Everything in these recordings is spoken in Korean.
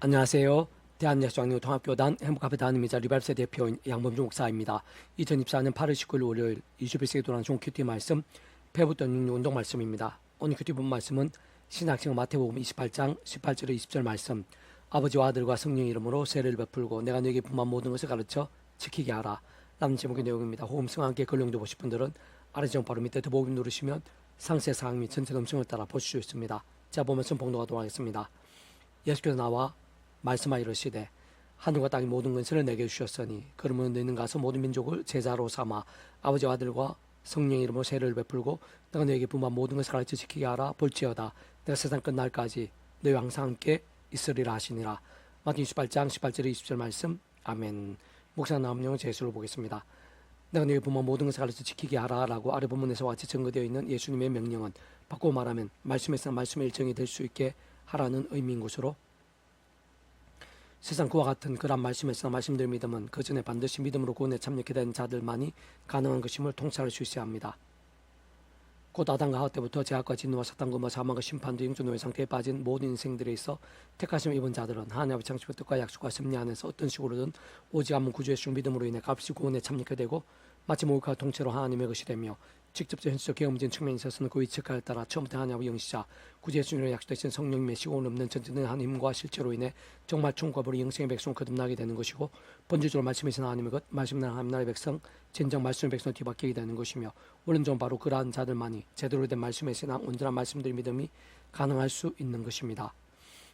안녕하세요. 대한예수장로통합교단 행복카페 담임이자 리발세 대표인 양범중 목사입니다. 2024년 8월 19일 월요일 21세기 도란 종 큐티 말씀 배부던 육류 운동 말씀입니다. 오늘 큐티 본 말씀은 신약성 마태복음 28장 18절에 20절 말씀. 아버지와 아들과 성령 이름으로 세례를 베풀고 내가 너에게 분한 모든 것을 가르쳐 지키게 하라 라는 제목의 내용입니다. 호흡성 함께 걸령도 보실 분들은 아래 정 바로 밑에 더보기 누르시면 상세 사항 및 전체 음성을 따라 보실 수 있습니다. 자, 보면서 봉독하도록 하겠습니다. 예수께서 나와 말씀하여 이르시되 하늘과 땅의 모든 권세를 내게 주셨으니 그러면 너희는 가서 모든 민족을 제자로 삼아 아버지와 아들과 성령의 이름으로 세례를 베풀고 내가 너에게 분한 모든 것을 가르쳐 지키게 하라. 볼지어다 내가 세상 끝날까지 너희와 항상 함께 있으리라 하시니라. 마태복음 28장 18절에 20절 말씀. 아멘. 목사 나옴용 제수를 보겠습니다. 내가 너에게 분한 모든 것을 가르쳐 지키게 하라 라고 아래 본문에서 같이 증거되어 있는 예수님의 명령은 바꾸어 말하면 말씀에서 말씀의 일정이 될 수 있게 하라는 의미인 것으로 세상 그와 같은 그런 말씀에서 말씀드릴 믿음은 그 전에 반드시 믿음으로 구원에 참여하게 된 자들만이 가능한 것임을 통찰할 수 있어야 합니다. 곧 아담과 하와 때부터 죄악과 진노와 사탄과 사망과 심판도 영존노예 상태에 빠진 모든 인생들에 있어 택하심을 입은 자들은 하나님의 창조의 뜻과 약속과 섭리 안에서 어떤 식으로든 오직 한번 구주의 주 믿음으로 인해 값이 구원에 참여하게 되고 마치 목욕과 통째로 하나님의 것이 되며 직접적 현실적 경험적인 측면에 있어서는 그 위치까지 따라 처음부터 하나님의 영시자 구주의 주님으로 약속되신 성령님의 시공을 없는 전진된 힘과 실체로 인해 정말 총과 벌이 영생의 백성 거듭나게 되는 것이고 본질적으로 말씀이신 하나님의 것 말씀 하나님 나라의 백성 진정 말씀의 백성 뒤바뀌게 되는 것이며 원론적으로 바로 그러한 자들만이 제대로 된 말씀의 신앙 온전한 말씀들의 믿음이 가능할 수 있는 것입니다.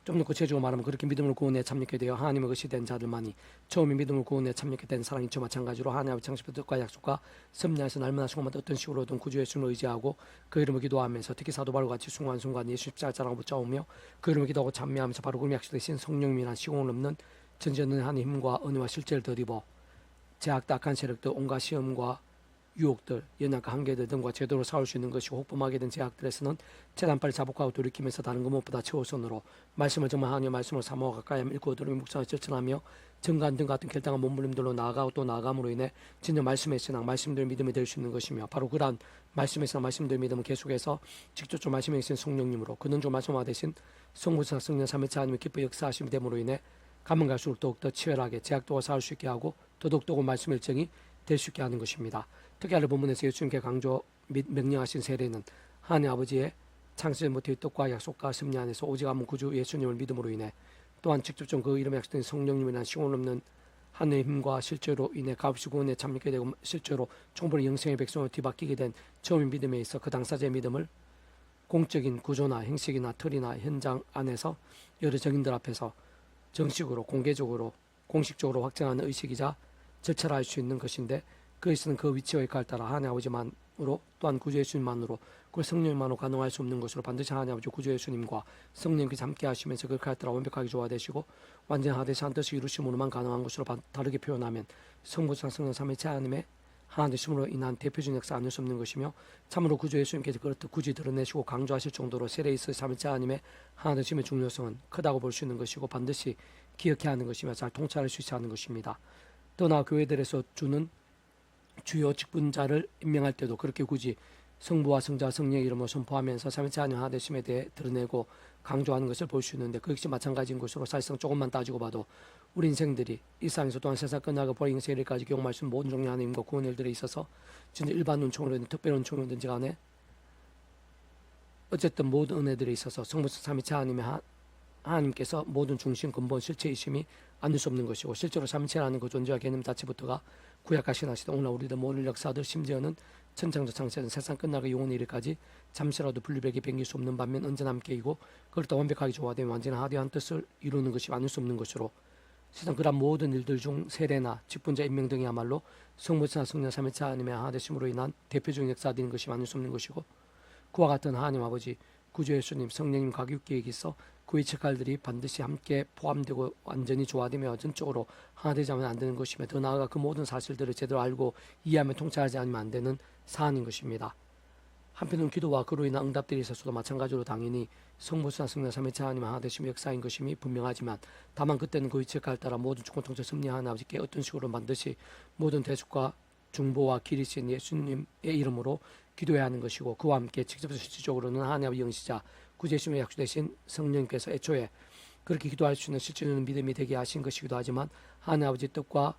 좀 더 구체적으로 말하면 그렇게 믿음으로 구원에 참여하게 되어 하나님의 것이 된 자들만이 처음에 믿음으로 구원에 참여하게 된 사랑이 저 마찬가지로 하나님의 창조의 뜻과 약속과 섭리하에서 날마다 순간마다 어떤 식으로든 구주의 주를 의지하고 그 이름을 기도하면서 특히 사도 바울과 같이 순간순간 예수 십자가를 붙잡으며 그 이름을 기도하고 찬미하면서 바로 그 약속되신 성령님이란 시공을 없는 전지전능한 하나님의 힘과 은혜와 실제를 덧입어 제약도 악한 세력도 온갖 시험과 유혹들, 연약과 한계들 등과 제대로 싸울 수 있는 것이고 혹범하게 된 제약들에서는 재단빨리 자복하고 돌이키면서 다른 것 무엇보다 최우선으로 말씀을 정말 하나님의 말씀을 사모하 가까이 하며 읽고 들으며 묵상하며 실천하며 증거한 등 같은 결단과 몸부림들로 나아가고 또 나아감으로 인해 진정 말씀의 신앙, 말씀대로 믿음이 될 수 있는 것이며 바로 그러한 말씀에서 말씀대로 믿음은 계속해서 직접적 말씀에 계신 성령님으로 근원적 말씀화 대신 성부사 성령 삼위체 하나님의 기뻐 역사하심이 됨으로 인해 가면 갈수록 더욱더 치열하게 제약도와 싸울 수 있게 하고 더더욱 말씀 일정이 될 수 있게 하는 것입니다. 특히 아래 본문에서 예수님께 강조 및 명령하신 세례는 하나님 아버지의 창세전 못의 뜻과 약속과 섭리 안에서 오직 한 구주 예수님을 믿음으로 인해 또한 직접적 그 이름에 약속된 성령님이라는 시공 없는 하늘의 힘과 실제로 인해 값이 구원에 참여하게 되고 실제로 총벌의 영생의 백성을 뒤바뀌게 된 처음인 믿음에 있어 그 당사자의 믿음을 공적인 구조나 행식이나 틀이나 현장 안에서 여러 정인들 앞에서 정식으로 공개적으로 공식적으로 확정하는 의식이자 절차를 할 수 있는 것인데 그것은 그 위치와 역할에 따라 하나님 아버지만으로 또한 구주 예수님만으로 그 성령님만으로 가능할 수 없는 것으로 반드시 하나님 아버지 구주 예수님과 성령님께서 함께 하시면서 그 역할에 따라 완벽하게 조화되시고 완전하듯이 한 뜻이 이루심으로만 가능한 것으로 다르게 표현하면 성부상 성령 삼위체 하나님의 하나 되심으로 인한 대표적인 역사 아닐 수 없는 것이며 참으로 구주 예수님께서 그렇듯 굳이 드러내시고 강조하실 정도로 세례에 있어 삼위체 하나님의 하나 되심의 중요성은 크다고 볼 수 있는 것이고 반드시 기억해야 하는 것이며 잘 통찰할 수 있어야 하는 것입니다. 또 나아 교회들에서 주는 주요 직분자를 임명할 때도 그렇게 굳이 성부와 성자 성령의 이름을 선포하면서 삼위체 하나님 하나 되심에 대해 드러내고 강조하는 것을 볼 수 있는데 그 역시 마찬가지인 것으로 사실상 조금만 따지고 봐도 우리 인생들이 이 세상에서 또한 세상 끝나고 버린 인생일까지 경험할 수 있는 모든 종류의 하나님과 구원 일들에 있어서 진짜 일반 은총이든 특별한 은총이든지 간에 어쨌든 모든 은혜들에 있어서 성부 삼위체 하나님께서 모든 중심 근본 실체이심이 아닐 수 없는 것이고 실제로 삼위체라는 그 존재와 개념 자체부터가 구약하신 하시던 오늘 우리들 모든 역사들 심지어는 천창조 창세는 세상 끝나고 영원의 일까지 잠시라도 분리되게 변길 수 없는 반면 언제나 함께이고 그걸 또 완벽하게 조화되면 완전한 하나의 뜻을 이루는 것이 아닐 수 없는 것으로 세상 그런 모든 일들 중 세례나 직분자 임명 등이야말로 성부나 성령 삼위체 하나님의 하나 되심으로 인한 대표적인 역사들인 것이 아닐 수 없는 것이고 그와 같은 하나님 아버지 구주 예수님 성령님 가격 계획이 있어 그 이책할들이 반드시 함께 포함되고 완전히 조화되며 전적으로 하나 되지 않으면 안 되는 것이며 더 나아가 그 모든 사실들을 제대로 알고 이해하며 통찰하지 않으면 안 되는 사안인 것입니다. 한편으로는 기도와 그로 인한 응답들이 있어서도 마찬가지로 당연히 성부나 성령 삼위체 하나님 하나 되심의 역사인 것임이 분명하지만 다만 그때는 그 이책할 따라 모든 주권 통치 섭리하는 아버지께 어떤 식으로 반드시 모든 대속과 중보와 길이신 예수님의 이름으로 기도해야 하는 것이고 그와 함께 직접 실질적으로는 하나님의 영시자 구주 예수님의 약속되신 성령님께서 애초에 그렇게 기도할 수 있는 실질적인 믿음이 되게 하신 것이기도 하지만 하나님 아버지 뜻과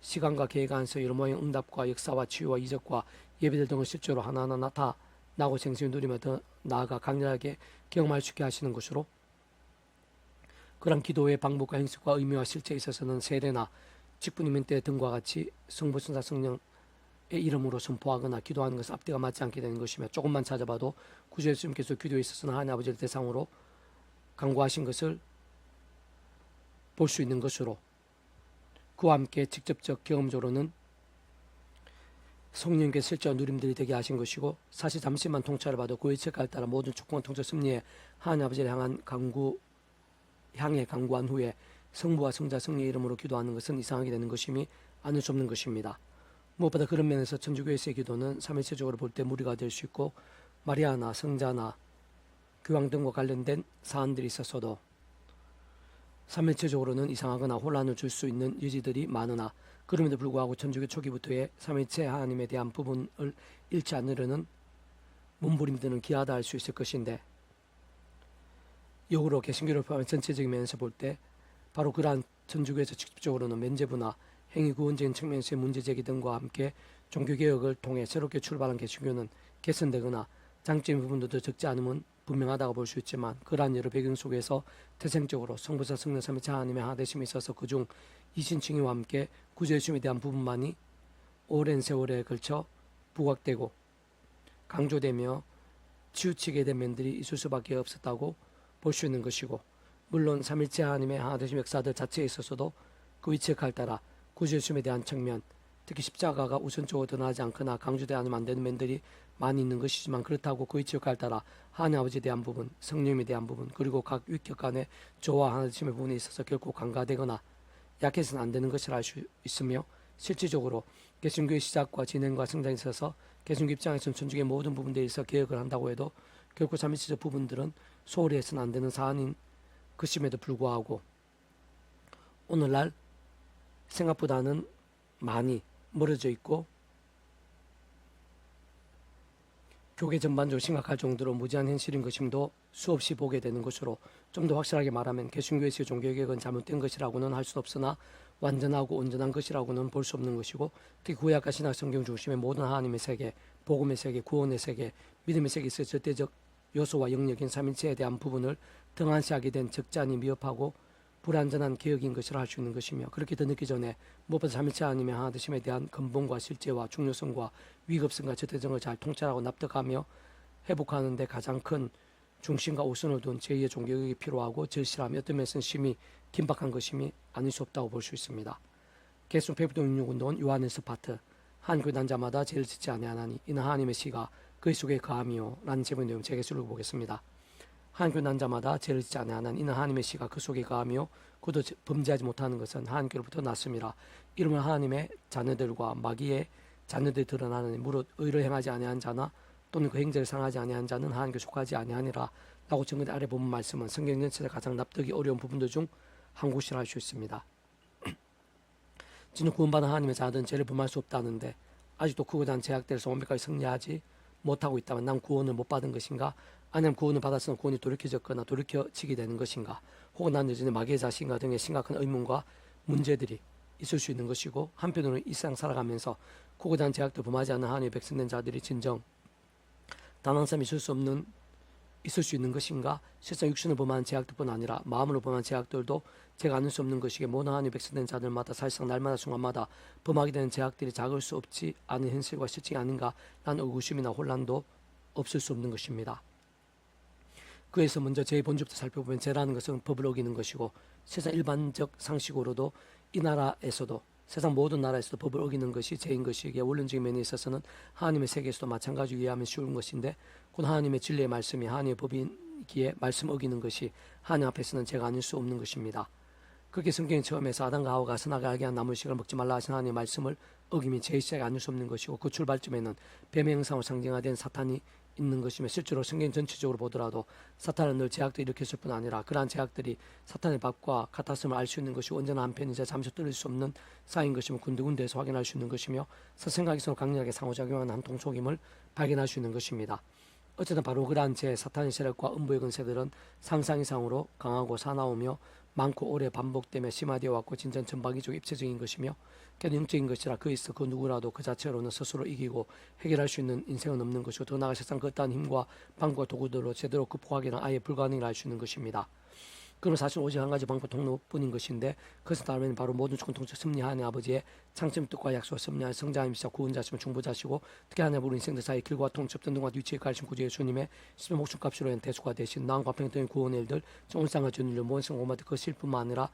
시간과 계획 안에서 여러 모양의 응답과 역사와 치유와 이적과 예배들 등을 실제로 하나하나 나타나고 생생히 누리며 더 나아가 강렬하게 경험할 수 있게 하시는 것으로 그런 기도의 방법과 행식과 의미와 실제에 있어서는 세례나 직분이면 때 등과 같이 성부, 성자, 성령의 이름으로 선포하거나 기도하는 것은 앞뒤가 맞지 않게 되는 것이며 조금만 찾아봐도 구주 예수님께서 기도에 있어서는 하나님 아버지를 대상으로 강구하신 것을 볼 수 있는 것으로 그와 함께 직접적 경험적으로는 성령께서 실제와 누림들이 되게 하신 것이고 사실 잠시만 통찰을 봐도 그 의책에 따라 모든 축복과 통찰 승리에 하나님 아버지를 향해 강구한 후에 성부와 성자 성령의 이름으로 기도하는 것은 이상하게 되는 것임이 아닐 수 없는 것입니다. 무엇보다 그런 면에서 천주교에서의 기도는 삼위체적으로 볼 때 무리가 될 수 있고 마리아나 성자나 교황 등과 관련된 사안들이 있어서도 삼위체적으로는 이상하거나 혼란을 줄 수 있는 여지들이 많으나 그럼에도 불구하고 천주교 초기부터의 삼위체 하나님에 대한 부분을 잃지 않으려는 몸부림들은 기하다 할 수 있을 것인데 역으로 개신교를 포함한 전체적인 면에서 볼 때 바로 그러한 천주교에서 직접적으로는 면죄부나 행위구원적인 측면에서의 문제제기 등과 함께 종교개혁을 통해 새롭게 출발한 개신교는 개선되거나 장점의 부분도 더 적지 않음은 분명하다고 볼 수 있지만 그러한 여러 배경 속에서 태생적으로 성부사 성령 삼위체 하나님의 하나되심에 있어서 그중 이신칭의와 함께 구주 예수님에 대한 부분만이 오랜 세월에 걸쳐 부각되고 강조되며 치우치게 된 면들이 있을 수밖에 없었다고 볼 수 있는 것이고 물론 삼일체 하나님의 하나되심 역사들 자체에 있어서도 그 위치에 따라 구주 예수님에 대한 측면 특히 십자가가 우선적으로 드러나지 않거나 강조되지 않으면 안 되는 면들이 많이 있는 것이지만 그렇다고 그 위치에 따라 하나님 아버지에 대한 부분, 성령에 대한 부분 그리고 각 위격 간의 저와 하나님의 부분에 있어서 결코 간과되거나 약해서는 안 되는 것을 알 수 있으며 실질적으로 개신교의 시작과 진행과 성장에 있어서 개신교 입장에서는 천주교의 모든 부분들에 있어 개혁을 한다고 해도 결코 삼위체적 부분들은 소홀히 해서는 안 되는 사안인 것임에도 불구하고 오늘날 생각보다는 많이 멀어져 있고 교계 전반적으로 심각할 정도로 무지한 현실인 것임도 수없이 보게 되는 것으로 좀 더 확실하게 말하면 개신교에서의 종교개혁은 잘못된 것이라고는 할 수 없으나 완전하고 온전한 것이라고는 볼 수 없는 것이고 특히 구약과 신약 성경 중심의 모든 하나님의 세계, 복음의 세계, 구원의 세계, 믿음의 세계에 있어 절대적 요소와 영역인 삼일체에 대한 부분을 등한시하게 된 적잖이 미흡하고 불완전한 개혁인 것이라 할 수 있는 것이며 그렇게 더 늦기 전에 무엇보다 삼일체 하나님의 하나되심에 대한 근본과 실제와 중요성과 위급성과 절대성을 잘 통찰하고 납득하며 회복하는 데 가장 큰 중심과 우선을 둔 제2의 종교개혁이 필요하고 절실하며 어떤 면에서는 심히 긴박한 것임이 아닐 수 없다고 볼 수 있습니다. 개수 페프동 66운동은 요한일서 파트 한교회 난자마다 죄를 짓지 아니하나니 이는 하나님의 시가 그의 속에 거함이요 라는 제목의 내용 제게서 읽어보겠습니다. 한교회 난자마다 죄를 짓지 아니하나니 이는 하나님의 시가 그 속에 거하며 그도 범죄하지 못하는 것은 하나님께로부터 났음이라. 이름은 하나님의 자녀들과 마귀의 자녀들이 드러나는 무릇 의를 행하지 아니한 자나 또는 그 행제를 상하지 아니한 자는 하나님께 속하지 아니하니라 라고 정글 아래 보면 말씀은 성경 전체에서 가장 납득이 어려운 부분들 중 한 곳이라 할 수 있습니다. 진짜 구원받은 하나님의 자들은 죄를 범할 수 없다는데 아직도 그거에 대한 제약들에서 완벽하게 승리하지 못하고 있다면 난 구원을 못 받은 것인가 아니면 구원을 받았으면 구원이 돌이켜졌거나 돌이켜지게 되는 것인가 혹은 난 여전히 마귀의 자신과 등의 심각한 의문과 문제들이 있을 수 있는 것이고 한편으로는 일상 살아가면서 그거에 대한 제약도 범하지 않는 하나님의 백성된 자들이 진정 단 한 사람 있을 수 있는 것인가 실상 육신을 범하는 제약들뿐 아니라 마음으로 범하는 제약들도 제가 아는 수 없는 것이기에 모든 하나님의 백성된 자들마다 사실상 날마다 순간마다 범하게 되는 제약들이 작을 수 없지 않은 현실과 실증이 아닌가 라는 의구심이나 혼란도 없을 수 없는 것입니다. 그에서 먼저 죄의 본질부터 살펴보면 죄라는 것은 법을 어기는 것이고 세상 일반적 상식으로도 이 나라에서도 세상 모든 나라에서도 법을 어기는 것이 죄인 것이기에 원론적인 면에 있어서는 하나님의 세계에서도 마찬가지로 이해하면 쉬운 것인데 곧 하나님의 진리의 말씀이 하나님의 법이기에 말씀 어기는 것이 하나님 앞에서는 죄가 아닐 수 없는 것입니다. 그렇게 성경이 처음에서 아담과 하와가 선악을 알게 한 나무식을 먹지 말라 하신 하나님의 말씀을 어기면 죄의 시작이 아닐 수 없는 것이고 그 출발점에는 뱀의 형상으로 상징화된 사탄이 있는 것이며 실제로 성경 전체적으로 보더라도 사탄은 늘 제약도 일으켰을 뿐 아니라 그러한 제약들이 사탄의 밥과 같았음을 알 수 있는 것이 온전한 한편이자 잠시 뚫릴 수 없는 쌓인 것이며 군데군데에서 확인할 수 있는 것이며 사생각이 서로 강렬하게 상호작용하는 한 통속임을 발견할 수 있는 것입니다. 어쨌든 바로 그러한 제 사탄의 세력과 음부의 근세들은 상상 이상으로 강하고 사나우며 많고 오래 반복되며 심화되어 왔고 진전 전방위적 입체적인 것이며 걔도 영적인 것이라 그 있어 그 누구라도 그 자체로는 스스로 이기고 해결할 수 있는 인생은 없는 것이고 더 나아가 세상 그 어떠한 힘과 방법과 도구들로 제대로 극복하기는 아예 불가능이라 할 수 있는 것입니다. 그럼 사실 오직 한 가지 방법 통로뿐인 것인데 그것을 따르면 바로 모든 주권 통치 섭리하는 아버지의 창점 뜻과 약속을 섭리하는 성자님이시자 구원자시며 중보자시고 특히 하나님 우리 인생들 사이 길과 통치 없던 등과 위치에 가르친 구주 예수님의 십의 목숨값으로 한 대수가 되신 나은 과평등 구원의 일들 온상을 전율로 모든 성공받을 것일뿐만 아니라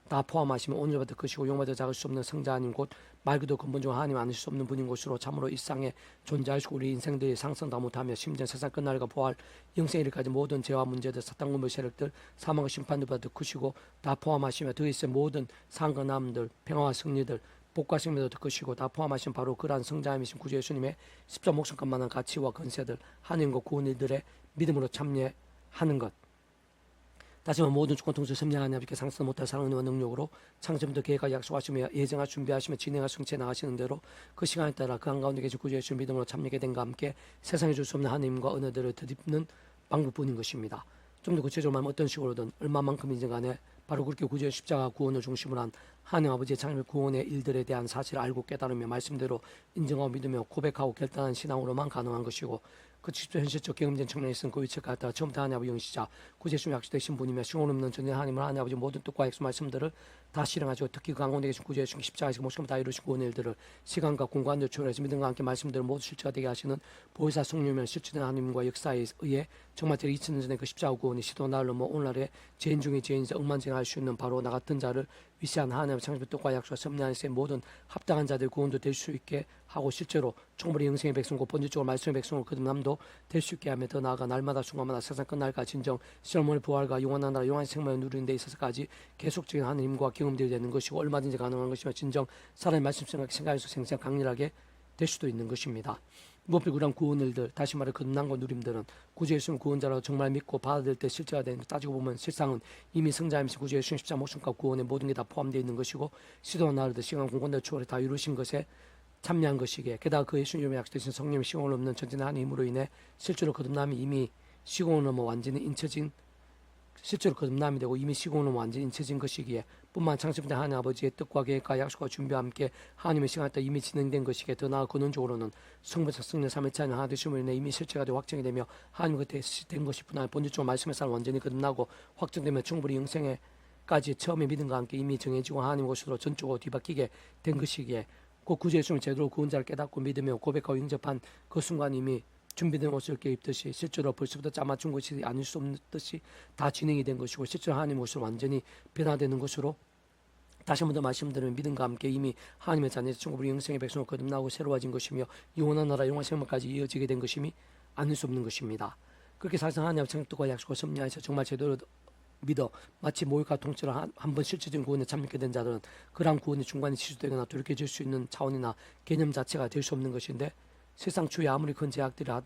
다 포함하시면 오늘 받을 것이고 용받아 작을 수 없는 성자님 곧 말 그대로 근본적으로 하나님 아실 수 없는 분인 것으로 참으로 일상에 존재하시고 우리 인생들이 상승다 못하며 심지어 세상 끝날과 부활 영생에 이르까지 모든 죄와 문제들 사탄 군부 세력들 사망과 심판을 받을 것이고 다 포함하시며 더 있을 모든 상과 남들 평화와 승리들 복과 생명도 될 것이고 다 포함하신 바로 그러한 성자님이신 구주 예수님의 십자 목숨값만한 가치와 건세들 하나님과 구원 일들의 믿음으로 참여하는 것 다시 한번 모든 주권 통치 섭리하는 아버지께 상상 못할 사랑과 능력으로 창조부터 계획과 약속하시며 예정하 준비하시며 진행하 성취해 나가시는 대로 그 시간에 따라 그 한가운데 계신 구주 예수 믿음으로 참여하게 된과 함께 세상에 줄 수 없는 하나님과 은혜들을 덧입는 방법뿐인 것입니다. 좀 더 구체적으로 말하면 어떤 식으로든 얼마만큼인지 간에 바로 그렇게 구주의 십자가 구원을 중심으로 한 하나님 아버지의 창조 구원의 일들에 대한 사실을 알고 깨달으며 말씀대로 인정하고 믿으며 고백하고 결단한 신앙으로만 가능한 것이고 그 직접 현실적 경험된 측면에 있은 그 위치에 갔다가 처음부터 하나님 아버지 영시자 구제심 약속되신 분이며 시공 없는 전에 하나님을 하나님 아버지 모든 뜻과 약속 말씀들을 다 실행하시고 특히 그 강건되게 계신 구제심 십자가에서 모습을 다 이루신 구원의 일들을 시간과 공간을 초월해서 믿음과 함께 말씀들을 모두 실체가 되게 하시는 보혜사 성령이면 실체된 하나님과 역사에 의해 정말 제가 2000년 전에 그 십자가 구원이 시도 날로 오늘날의 죄인 중에 죄인이자 억만증할 수 있는 바로 나 같은 자를 위시한 하나님의 창조의 뜻과 약속과 섭리하는 모든 합당한 자들의 구원도 될 수 있게 하고 실제로 충분히 영생의 백성과 본질적으로 말씀의 백성으로 거듭남도 될 수 있게 하며 더 나아가 날마다 순간마다 세상 끝날까 진정 시험을 부활과 영원한 나라 영원한 생명을 누리는 데 있어서까지 계속적인 하나님과 경험되어야 되는 것이고 얼마든지 가능한 것이며 진정 사람의 말씀 생각에서 생생 강렬하게 될 수도 있는 것입니다. 무엇보다 그런 구원일들 다시 말해 거듭난과 누림들은 구주 예수님 구원자라고 정말 믿고 받아들일 때 실제가 되는 것 따지고 보면 실상은 이미 성자이면서 구주 예수님 십자가 목숨값 구원의 모든 게 다 포함되어 있는 것이고 시도와 나르듯 시간 공간의 초월에 다 이루신 것에 참여한 것이기에 게다가 그 예수님의 약속되신 성령의 시공을 넘는 전진의 한 힘으로 인해 실제로 거듭남이 이미 시공을 넘어 완전히 인쳐진 실제로 거듭남이 되고 이미 시공을 넘어 완전히 인쳐진 것이기에 뿐만 창조된 하나님 아버지의 뜻과 계획과 약속과 준비와 함께 하나님의 시간에 따라 이미 진행된 것이기에 더 나아 근원적으로는 성부적 성령 삼위체 하나 하나 되심으로 인해 이미 실체가 되어 확정이 되며 하나님 곁에 된 것이 뿐 아니라 본질적으로 말씀의 삶 완전히 거듭나고 확정되며 충분히 영생에까지 처음에 믿음과 함께 이미 정해지고 하나님 것으로 전적으로 뒤바뀌게 된 것이기에 그 구주 예수님을 제대로 구원자를 깨닫고 믿으며 고백하고 영접한 그 순간 이미 준비된 옷을 입듯이 실제로 벌써부터 짜맞춘 것이 아닐 수 없는 듯이 다 진행이 된 것이고 실제로 하나님의 것으로 완전히 변화되는 것으로 다시 한 번 더 말씀드리면 믿음과 함께 이미 하나님의 자녀에서 천국으로 영생의 백성으로 거듭나고 새로워진 것이며 영원한 나라 영원한 생명까지 이어지게 된 것임이 아닐 수 없는 것입니다. 그렇게 사실 하나님의 창조과 약속과 섭리하에서 정말 제대로 믿어 마치 모욕과 통치로 한번 실질적인 구원에 참여하게 된 자들은 그러한 구원이 중간에 취소되거나 돌이켜질 수 있는 차원이나 개념 자체가 될 수 없는 것인데 세상 주위에 아무리 큰 제약들이나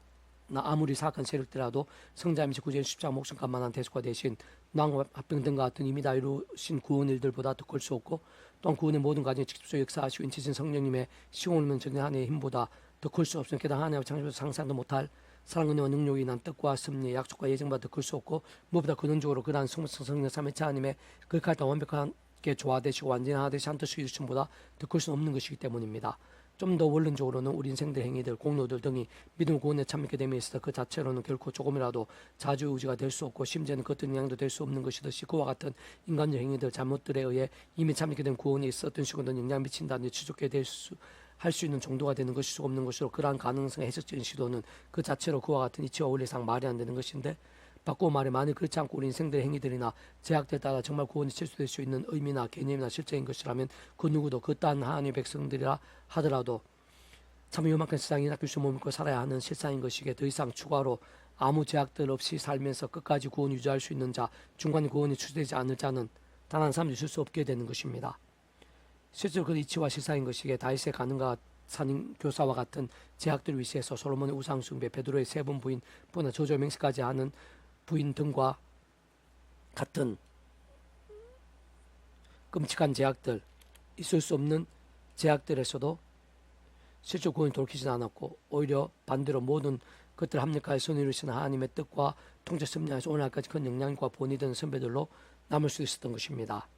아무리 사악한 세력들이라도 성자이면서 구주의 십자가 목숨값만한 대속과 대신 낭과 합병등과 같은 이미 다 이루신 구원 일들보다 더 클 수 없고 또한 구원의 모든 과정에 직접적으로 역사하시고 인치신 성령님의 시공을 전해 하나님의 힘보다 더 클 수 없으면 게다가 하나님의 창조에서 상상도 못할 사랑 은혜와 능력이 난 뜻과 섭리 약속과 예정보다 더 클 수 없고 무엇보다 근원적으로 그러한 성령 삼위체 하나님의 그 칼다 완벽하게 조화되시고 완전히 하나되시 한 뜻을 이루심보다 더 클 수 없는 것이기 때문입니다. 좀 더 원론적으로는 우리 인생들 행위들 공로들 등이 믿음 구원에 참여하게 됨에 있어서 그 자체로는 결코 조금이라도 자주의지가 될 수 없고 심지어는 그 어떤 영향도 될 수 없는 것이듯이 그와 같은 인간적 행위들 잘못들에 의해 이미 참여하게 된 구원이 있었던 식으로는 영향 미친다는 추적게 될 수 할 수 있는 정도가 되는 것일 수 없는 것으로 그러한 가능성의 해석적인 시도는 그 자체로 그와 같은 이치와 원리상 말이 안 되는 것인데 바꾸어 말해 만일 그렇지 않고 우리 인생들의 행위들이나 제약들에 따라 정말 구원이 실수될 수 있는 의미나 개념이나 실제인 것이라면 그 누구도 그딴 하나님의 백성들이라 하더라도 참 요만큼 세상이 낚일 수 머물고 살아야 하는 실상인 것이기에 더 이상 추가로 아무 제약들 없이 살면서 끝까지 구원 유지할 수 있는 자 중간에 구원이 취소되지 않을 자는 단 한 사람도 있을 수 없게 되는 것입니다. 실제로 그 이치와 실상인 것이기에 다윗의 가능과 산인 교사와 같은 제약들 위시해서 솔로몬의 우상숭배 베드로의 세 번 부인 뿐나 저주 맹세까지 하는 부인 등과 같은 끔찍한 제약들 있을 수 없는 제약들에서도 실제 구원이 돌이키지 않았고 오히려 반대로 모든 그것들 합력하여 선을 이루시는 하나님의 뜻과 통제 섭리하여서 오늘날까지 큰 영향과 본이 되는 선배들로 남을 수 있었던 것입니다.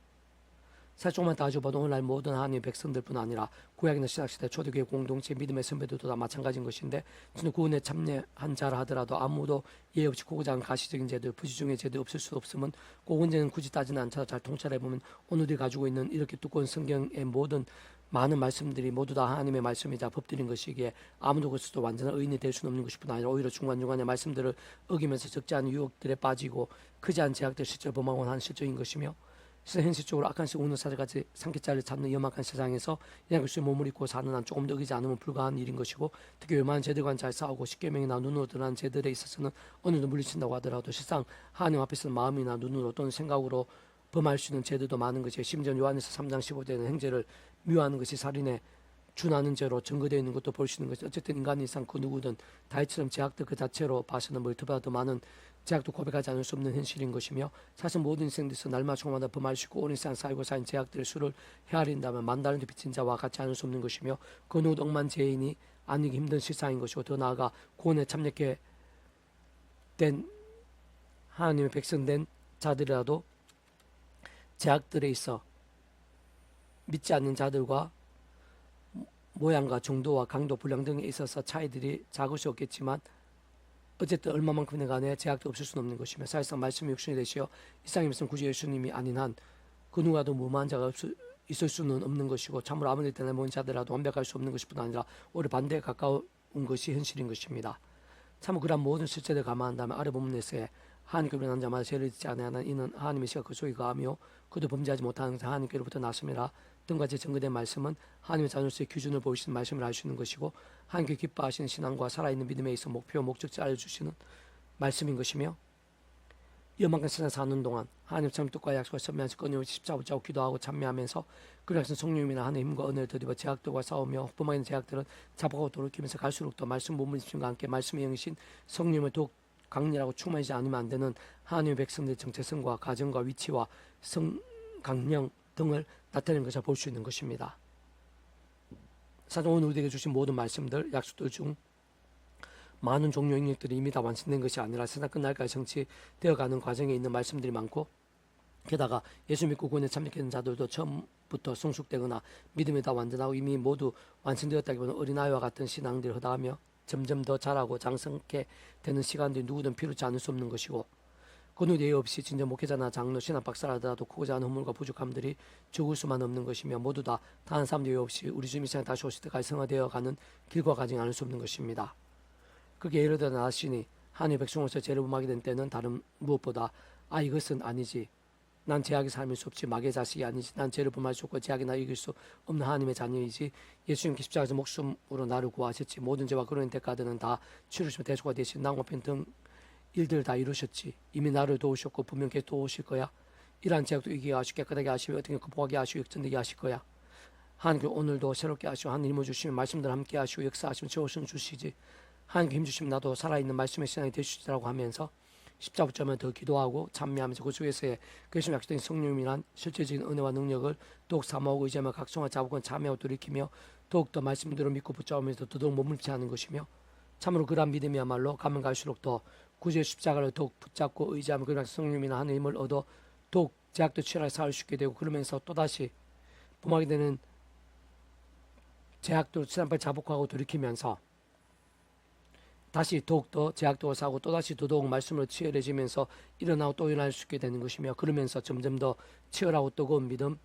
사실 조금만 따져봐도 오늘날 모든 하나님의 백성들뿐 아니라 구약이나 신약시대 초대교회 공동체 믿음의 선배들도 다 마찬가지인 것인데 진짜 구원에 참여한 자라 하더라도 아무도 예의 없이 고고장 가시적인 죄들 부지중의 죄들 없을 수 없으면 꼭 언제는 굳이 따지는 않더라도 잘 통찰해보면 오늘 우리 가지고 있는 이렇게 두꺼운 성경의 모든 많은 말씀들이 모두 다 하나님의 말씀이자 법들인 것이기에 아무도 그것도 완전한 의인이 될 수는 없는 것뿐 아니라 오히려 중간중간에 말씀들을 어기면서 적지 않은 유혹들에 빠지고 크지 않은 제약들 실제로 범하곤 하는 실정인 것이며 현실적으로 악한 시 우는 사자같이 삼킬자를 찾는 염악한 세상에서 그냥 글쎄 몸을 입고 사는 한 조금 더 어기지 않으면 불가한 일인 것이고 특히 웬만한 죄들과는 잘 싸우고 십계명이나 눈으로 드러난 죄들에 있어서는 어느도 물리친다고 하더라도 실상 하나님 앞에서는 마음이나 눈으로 또는 생각으로 범할 수 있는 죄들도 많은 것이 심지어 요한에서 3장 15절에는 행죄를 미워하는 것이 살인에 준하는 죄로 증거되어 있는 것도 볼 수 있는 것이 어쨌든 인간 이상 그 누구든 다이처럼 제약들 그 자체로 봐서는 멀티보다 더 많은 제약도 고백하지 않을 수 없는 현실인 것이며 사실 모든 인생들에서 날마다 조금마다 범할 수 있고 오랜 시간 살고 쌓인 제약들의 수를 헤아린다면 만다른 데 비친 자와 같이 않을 수 없는 것이며 그 누구도 억만 죄인이 아니기 힘든 실상인 것이고 더 나아가 구원에 참여케 된 하나님의 백성된 자들이라도 제약들에 있어 믿지 않는 자들과 모양과 정도와 강도, 분량 등에 있어서 차이들이 작을 수 없겠지만 어쨌든 얼마만큼이나 간에 제약도 없을 수는 없는 것이며 사실상 말씀이 육신이 되시어 이상의 말씀 굳이 예수님이 아닌 한 그 누구라도 무모한 자가 있을 수는 없는 것이고 참으로 아무리 때나 모인 자들라도 완벽할 수 없는 것뿐 아니라 오히려 반대에 가까운 것이 현실인 것입니다. 참으로 그러한 모든 실제를 감안한다면 아래 본문에서의 하나님께로 난 자마다 죄를 짓지 아니하는 이는 하나님의 시가 그 속에 거하며 그도 범죄하지 못하는 자 하나님께로부터 났음이라 등같이 증거된 말씀은 하나님의 자녀로서의 기준을 보이시는 말씀을 알 수 있는 것이고 하나님께 기뻐하시는 신앙과 살아있는 믿음에 있어 목표와 목적지를 알려주시는 말씀인 것이며 이만큼 세상 사는 동안 하나님처럼 뜻과 약속을 선명하시 끊임없이 십자가 붙잡고 기도하고 참여하면서 그 약속 성령님이나 하나님의 힘과 은혜를 더디어 제약들과 싸우며 범하는 제약들은 잡아가고 돌이키면서 갈수록 더 말씀 본문과 함께 말씀의 영이신 성령을 더욱 강렬하고 충만하지 않으면 안 되는 하나님의 백성들의 정체성과 가정과 위치와 강령 등을 나타내는 것을 볼 수 있는 것입니다. 사실 오늘 우리에게 주신 모든 말씀들, 약속들 중 많은 종류 영역들이 이미 다 완성된 것이 아니라 세상 끝날까지 성취되어가는 과정에 있는 말씀들이 많고 게다가 예수 믿고 구원에 참여하는 자들도 처음부터 성숙되거나 믿음이 다 완전하고 이미 모두 완성되었다기보다는 어린아이와 같은 신앙들을 허다하며 점점 더 자라고 장성케 되는 시간들이 누구든 필요치 않을 수 없는 것이고 그는 예의 없이 진정 목회자나 장로, 신학 박사라 하더라도 크고자 하는 허물과 부족함들이 적을 수만 없는 것이며 모두 다 다른 사람들 예의 없이 우리 주님 이 시간에 다시 오실 때까지 성화되어 가는 길과 과정이 않을 수 없는 것입니다. 그게 예를 들어 나 자신이 하나님의 백성으로서 죄를 범하게 된 때는 다른 무엇보다 이것은 아니지. 난 죄악의 삶일 수 없지. 마귀의 자식이 아니지. 난 죄를 범할 수 없고 죄악이 나 이길 수 없는 하나님의 자녀이지. 예수님께 십자가에서 목숨으로 나를 구하셨지. 모든 죄와 그런 대가들은 다 치르시며 대속화 되신 낭호편 등 일들 다 이루셨지. 이미 나를 도우셨고 분명 계속 도우실 거야. 이러한 제약도 이기게 하시고 깨끗하게 하시고 어떻게 극복하게 하시고 역전되게 하실 거야. 하나님께 오늘도 새롭게 하시고 하나님 힘을 주시면 말씀들 함께 하시고 역사하시면 최우선 주시지. 하나님께 힘 주시면 나도 살아있는 말씀의 신앙이 되시리라고 하면서 십자가 붙잡으면 더 기도하고 참여하면서 그 속에서의 그리스도 약속된 성령이란 실제적인 은혜와 능력을 더욱 사모하고 의지하며 각성과 자복은 참여하고 돌이키며 더욱더 말씀대로 믿고 붙잡으면서 더더욱 몸부림치 하는 것이며 참으로 그러한 믿음이야말로 가면 갈수록 더 구주의 십자가를 더욱 붙잡고 의지하며 그러한 성령이나 하는 힘을 얻어 더욱 제약도 치열하게 싸울 수 있게 되고 그러면서 또다시 범하게 되는 제약도 지난번에 자복하고 돌이키면서 다시 더욱더 제약도 사고 또다시 더더욱 말씀으로 치열해지면서 일어나고 또 일어날 수 있게 되는 것이며 그러면서 점점 더 치열하고 뜨거운 믿음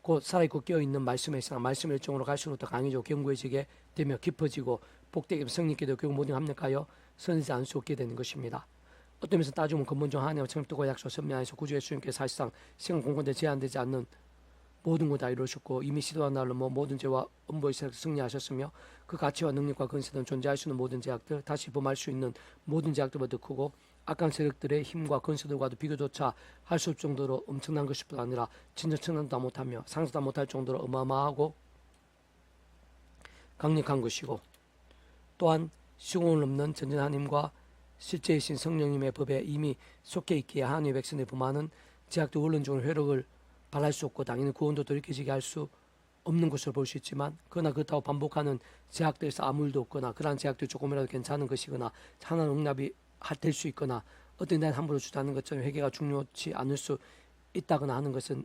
곧 살아있고 깨어있는 말씀의 신앙 말씀의 일정으로 갈수록 더 강해지고 견고해지게 되며 깊어지고 복되게 성령께 도 결국 모든 합력하여 선이지 않을 수 없게 되는 것입니다. 어떤 면에서 따지면 근본적 하나님과 청립도가 약속 선명하여서 구주 예수님께 사실상 시간 공간대 제한되지 않는 모든 것 다 이루셨고 이미 시도한 날로 모든 죄와 엄보에서 승리하셨으며 그 가치와 능력과 근세는 존재할 수 있는 모든 제약들 다시 범할 수 있는 모든 제약들보다 크고 악한 세력들의 힘과 근세들과도 비교조차 할 수 없을 정도로 엄청난 것뿐 아니라 진짜 청산도 못하며 상상도 못할 정도로 어마어마하고 강력한 것이고 또한 시공을 넘는 전진 하나님과 실제이신 성령님의 법에 이미 속해 있기에 하나님의 백성들이 범하는 제약도 원론적으로 회력을 발할 수 없고 당연히 구원도 돌이켜지게 할 수 없는 것으로 볼 수 있지만, 그러나 그렇다고 반복하는 제약들에서 아무 일도 없거나 그러한 제약들이 조금이라도 괜찮은 것이거나 하나는 응답이 될 수 있거나 어떤 데는 함부로 주자는 것처럼 회개가 중요치 않을 수 있다거나 하는 것은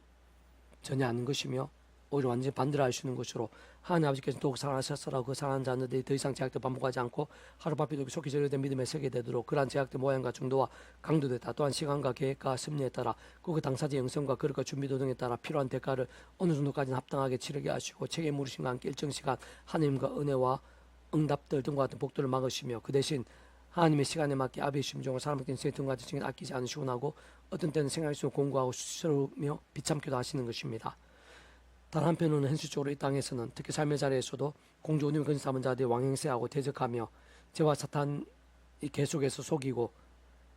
전혀 아닌 것이며, 오히려 완전히 반대로 알 수 있는 것으로, 하나님 아버지께서 더욱 사랑하셨으라고 그 사랑하는 자들이 더 이상 제약들 반복하지 않고 하루바삐도 속히 절여된 믿음에 서게 되도록 그러한 제약들 모양과 정도와 강도에 따라, 또한 시간과 계획과 섭리에 따라, 그 당사자의 영성과 그릇과 준비도 등에 따라 필요한 대가를 어느 정도까지는 합당하게 치르게 하시고, 책임 물으심과 함께 일정 시간 하나님과 은혜와 응답들 등과 같은 복들을 막으시며, 그 대신 하나님의 시간에 맞게 아비의 심정을 사람에게 인생의 등과 같은 시간 아끼지 않으시고 나고, 어떤 때는 생각할 수 공고하고 수스르며 비참기도 하시는 것입니다. 단 한편으로는 현실적으로 이 땅에서는, 특히 삶의 자리에서도 공주 운임을 근심하는 자들이 왕행세하고 대적하며 죄와 사탄이 계속해서 속이고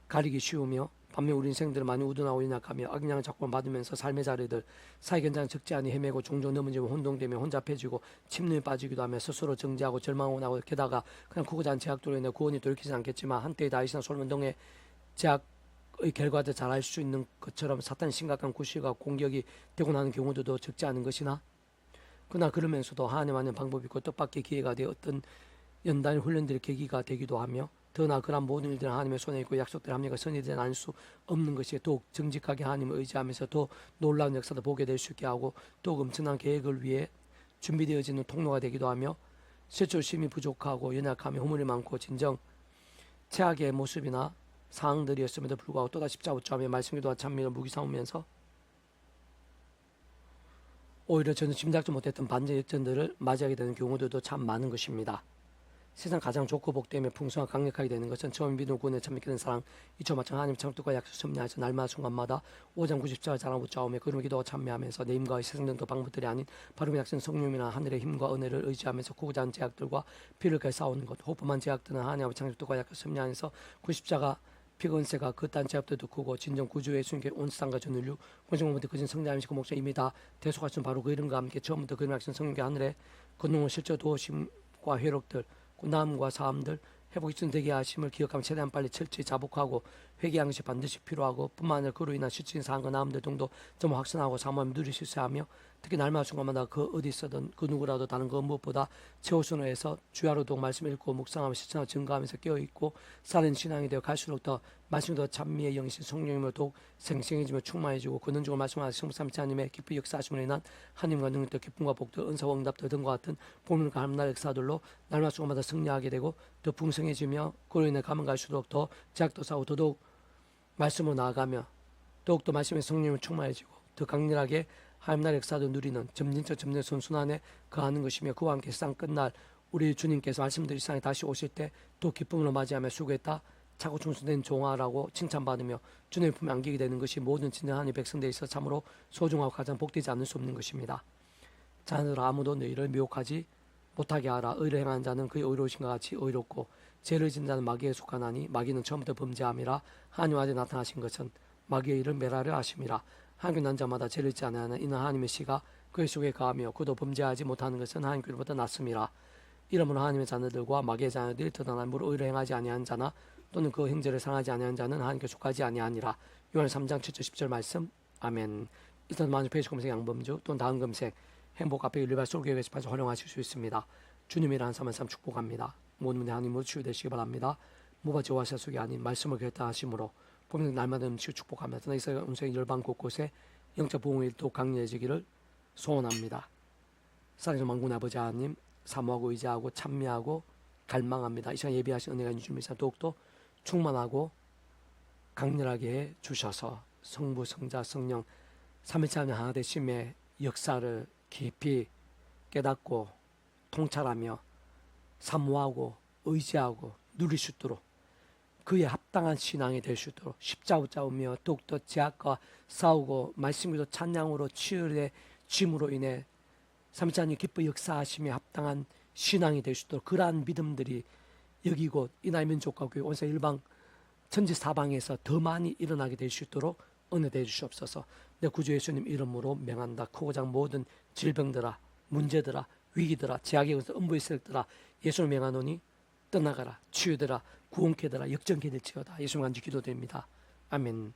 가리기 쉬우며, 반면 우리 인생들은 많이 우둔하고 연약하며 악량을 자꾸 받으면서 삶의 자리들 사회 견장은 적지 않이 헤매고 종종 넘어지고 혼동되며 혼잡해지고 침륜에 빠지기도 하며 스스로 정죄하고 절망하고, 게다가 그냥 크고자 한 제약도로 인해 구원이 돌이키지 않겠지만 한때의 다윗이나 솔로몬 등의 제약의 결과도 잘 알 수 있는 것처럼 사탄의 심각한 구실과 공격이 되고 나는 경우도 적지 않은 것이나, 그러나 그러면서도 하나님 안에 방법이 있고 뜻밖의 기회가 되어 어떤 연단의 훈련들의 계기가 되기도 하며, 더나 그런 모든 일들은 하나님의 손에 있고 약속될 합리가 선이되지 않을 수 없는 것이 더욱 정직하게 하나님을 의지하면서 더 놀라운 역사도 보게 될 수 있게 하고, 더욱 엄청난 계획을 위해 준비되어지는 통로가 되기도 하며, 실제로 힘이 부족하고 연약하며 허물이 많고 진정 최악의 모습이나 상황들이었음에도 불구하고 또다시 십자가 붙잡으며 말씀기도와 찬미를 무기 삼으면서 오히려 저는 짐작도 못했던 반전 역전들을 맞이하게 되는 경우들도 참 많은 것입니다. 세상 가장 좋고 복되며 풍성하고 강력하게 되는 것은 처음 믿음 구원에 참여하게 된 사랑, 이처 마찬 하나님 창조과 약속 섭리하여서 날마다 순간마다 5장 90절을 자랑 붙잡으며 그러면 기도와 참여하면서 내 힘과 세상 등도 방법들이 아닌 바로 약속 성령이나 하늘의 힘과 은혜를 의지하면서 크고자 하는 제약들과 피를 갈 싸우는 것, 호흡만 제약들은 하나님의 창조과 약속 섭리하여서 90자가 피건세가 그딴 제약들도 크고 진정 구주의 순교 온 세상과 전 인류 공생모부터 그진 성장하면서 그 목적 이미 다 대속하신 바로 그 이름과 함께 처음부터 그런 약속 성령의 하늘에 건너온 실제 도우심과 회복들, 고난과 사함들, 회복이 되게 하심을 기억하면 최대한 빨리 철저히 자복하고 회개하는 것이 반드시 필요하고, 뿐만 아니라 그로 인한 실질인 사항과 나음들 등도 좀 확신하고 사모하며 누리실 수 하며, 특히 날마다 순간마다 그 어디 있어든 그 누구라도 다른 것 무엇보다 최우선으로 해서 주야로도 말씀 읽고 묵상하며 실천하고 증거하면서 깨어있고 살아있는 신앙이 되어 갈수록 더 말씀이 더 찬미의 영이신 성령님으로 더욱 생생해지며 충만해지고, 권능적으로 말씀하신 성삼치 하나님의 깊이 역사하심으로 인한 하나님과 능력도 기쁨과 복도 은사와 응답도 등과 같은 보물과 하나님의 역사들로 날마다 순간마다 승리하게 되고 더 풍성해지며, 그로 인해 가면 갈수록 더 제약도 싸우고 더더욱 말씀으로 나아가며 더욱더 말씀의 성령을 충만해지고 더 강렬하게 하나님 나라의 역사도 누리는 점진적 선순환에 거하는 것이며, 그와 함께 세상 끝날 우리 주님께서 말씀드린 세상에 다시 오실 때 또 기쁨으로 맞이하며 수고했다 차고 충성된 종아라고 칭찬받으며 주님의 품에 안기게 되는 것이 모든 진정한 하나님의 백성들에 있어 참으로 소중하고 가장 복되지 않을 수 없는 것입니다. 자녀들아, 아무도 너희를 미혹하지 못하게 하라. 의를 행하는 자는 그의 의로우신 것 같이 의롭고 죄를 짓는 자는 마귀에 속하나니 마귀는 처음부터 범죄함이라. 하나님 아들 나타나신 것은 마귀의 일을 멸하려 하심이라. 하나님 난 자마다 죄를 짓지 아니하는 이는 하나님의 씨가 그의 속에 거하며 그도 범죄하지 못하는 것은 하나님께로부터 났음이라. 이러므로 하나님의 자녀들과 마귀의 자녀들이 드러남으로 의를 행하지 아니한 자나 또는 그 행제를 상하지 아니한 자는 하나님께 속하지 아니하니라. 요한 3장 7절 10절 말씀. 아멘. 일단 먼저 페이지 검색 양범주 또는 다음 검색 행복 앞에 일발 솔교회 게시판에서 활용하실 수 있습니다. 주님이라는 삶을 축복합니다. 모든 분들 하나님으로 치유되시기 바랍니다. 무바지 와사 속이 아닌 말씀을 결단하심으로 보면 날마다 치유 축복합니다. 떠나 이스라엘 온생 열방 곳곳에 영적 부흥이 또 강렬해지기를 소원합니다. 사랑의 만군 아버지 하나님, 사모하고 의지하고 찬미하고 갈망합니다. 이 시간 예비하신 은혜가 주님께서 더욱더 충만하고 강렬하게 해 주셔서 성부 성자 성령 삼위일체 하나 되심의 역사를 깊이 깨닫고 통찰하며 사모하고 의지하고 누릴 수 있도록, 그에 합당한 신앙이 될 수 있도록 십자가 붙잡으며 더욱더 제약과 싸우고 말씀으로 찬양으로 치유의 짐으로 인해 삼위일체 하나님 기뻐 역사하심에 합당한 신앙이 될 수 있도록 그러한 믿음들이 여기 곧 이날 민족과 교회 온세 일방 천지 사방에서 더 많이 일어나게 될 수 있도록 은혜 되어 주시옵소서. 내 구주 예수님 이름으로 명한다. 크고 작은 모든 질병들아, 문제들아, 위기들아, 제약의 음부의 세력들아, 예수를 명하노니 떠나가라. 치유되라. 구원케 되라. 역전케 될지어다. 예수님 간지 기도드립니다. 아멘.